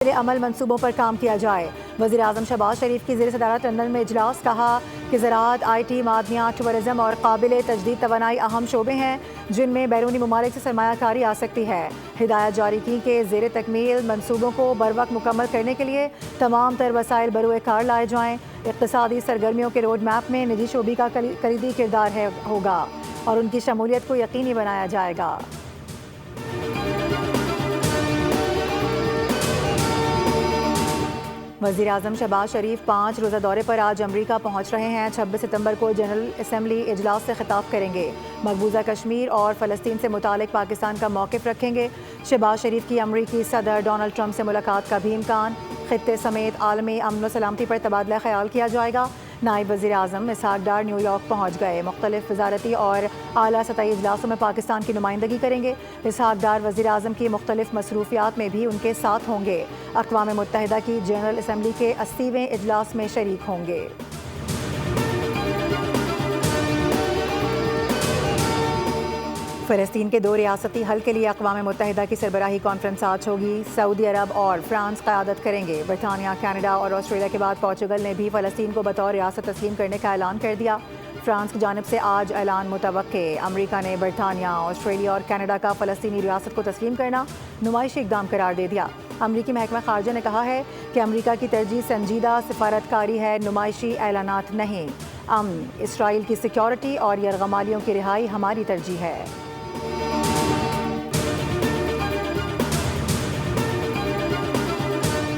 عمل منصوبوں پر کام کیا جائے۔ وزیر اعظم شہباز شریف کی زیر صدارت لندن میں اجلاس، کہا کہ زراعت، آئی ٹی، معدنیات، ٹورزم اور قابل تجدید توانائی اہم شعبے ہیں جن میں بیرونی ممالک سے سرمایہ کاری آ سکتی ہے۔ ہدایت جاری کی کہ زیر تکمیل منصوبوں کو بروقت مکمل کرنے کے لیے تمام تر وسائل بروئے کار لائے جائیں۔ اقتصادی سرگرمیوں کے روڈ میپ میں نجی شعبے کا کلیدی کردار ہوگا اور ان کی شمولیت کو یقینی بنایا جائے گا۔ وزیر اعظم شہباز شریف 5 روزہ دورے پر آج امریکہ پہنچ رہے ہیں۔ 26 ستمبر کو جنرل اسمبلی اجلاس سے خطاب کریں گے۔ مقبوضہ کشمیر اور فلسطین سے متعلق پاکستان کا موقف رکھیں گے۔ شہباز شریف کی امریکی صدر ڈونلڈ ٹرمپ سے ملاقات کا بھی امکان۔ خطے سمیت عالمی امن و سلامتی پر تبادلہ خیال کیا جائے گا۔ نائب وزیر اعظم اسحاق ڈار نیو یارک پہنچ گئے۔ مختلف وزارتی اور اعلیٰ سطحی اجلاسوں میں پاکستان کی نمائندگی کریں گے۔ اسحاق ڈار وزیر اعظم کی مختلف مصروفیات میں بھی ان کے ساتھ ہوں گے۔ اقوام متحدہ کی جنرل اسمبلی کے 80ویں اجلاس میں شریک ہوں گے۔ فلسطین کے 2 ریاستی حل کے لیے اقوام متحدہ کی سربراہی کانفرنس آج ہوگی۔ سعودی عرب اور فرانس قیادت کریں گے۔ برطانیہ، کینیڈا اور آسٹریلیا کے بعد پورچوگل نے بھی فلسطین کو بطور ریاست تسلیم کرنے کا اعلان کر دیا۔ فرانس کی جانب سے آج اعلان متوقع۔ امریکہ نے برطانیہ، آسٹریلیا اور کینیڈا کا فلسطینی ریاست کو تسلیم کرنا نمائشی اقدام قرار دے دیا۔ امریکی محکمہ خارجہ نے کہا ہے کہ امریکہ کی ترجیح سنجیدہ سفارتکاری ہے، نمائشی اعلانات نہیں۔ امن، اسرائیل کی سیکیورٹی اور یرغمالیوں کی رہائی ہماری ترجیح ہے۔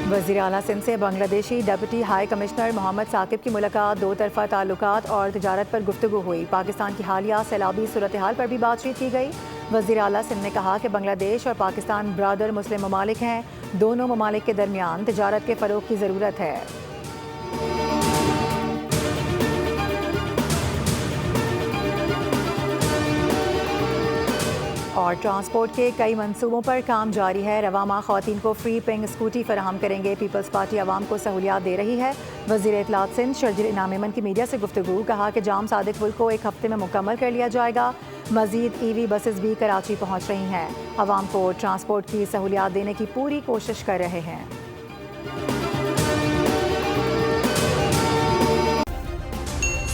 وزیر اعلیٰ سندھ سے بنگلہ دیشی ڈپٹی ہائی کمشنر محمد ثاقب کی ملاقات۔ 2 طرفہ تعلقات اور تجارت پر گفتگو ہوئی۔ پاکستان کی حالیہ سیلابی صورتحال پر بھی بات چیت کی گئی۔ وزیر اعلیٰ سندھ نے کہا کہ بنگلہ دیش اور پاکستان برادر مسلم ممالک ہیں۔ دونوں ممالک کے درمیان تجارت کے فروغ کی ضرورت ہے۔ اور ٹرانسپورٹ کے کئی منصوبوں پر کام جاری ہے۔ رواں خواتین کو فری پنگ اسکوٹی فراہم کریں گے۔ پیپلز پارٹی عوام کو سہولیات دے رہی ہے۔ وزیر اطلاعات سندھ شرجیل انعام ایمن کی میڈیا سے گفتگو، کہا کہ جام صادق پل کو 1 ہفتے میں مکمل کر لیا جائے گا۔ مزید ای وی بسز بھی کراچی پہنچ رہی ہیں۔ عوام کو ٹرانسپورٹ کی سہولیات دینے کی پوری کوشش کر رہے ہیں۔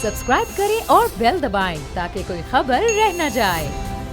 سبسکرائب کریں اور بیل دبائیں تاکہ کوئی خبر رہ نہ جائے۔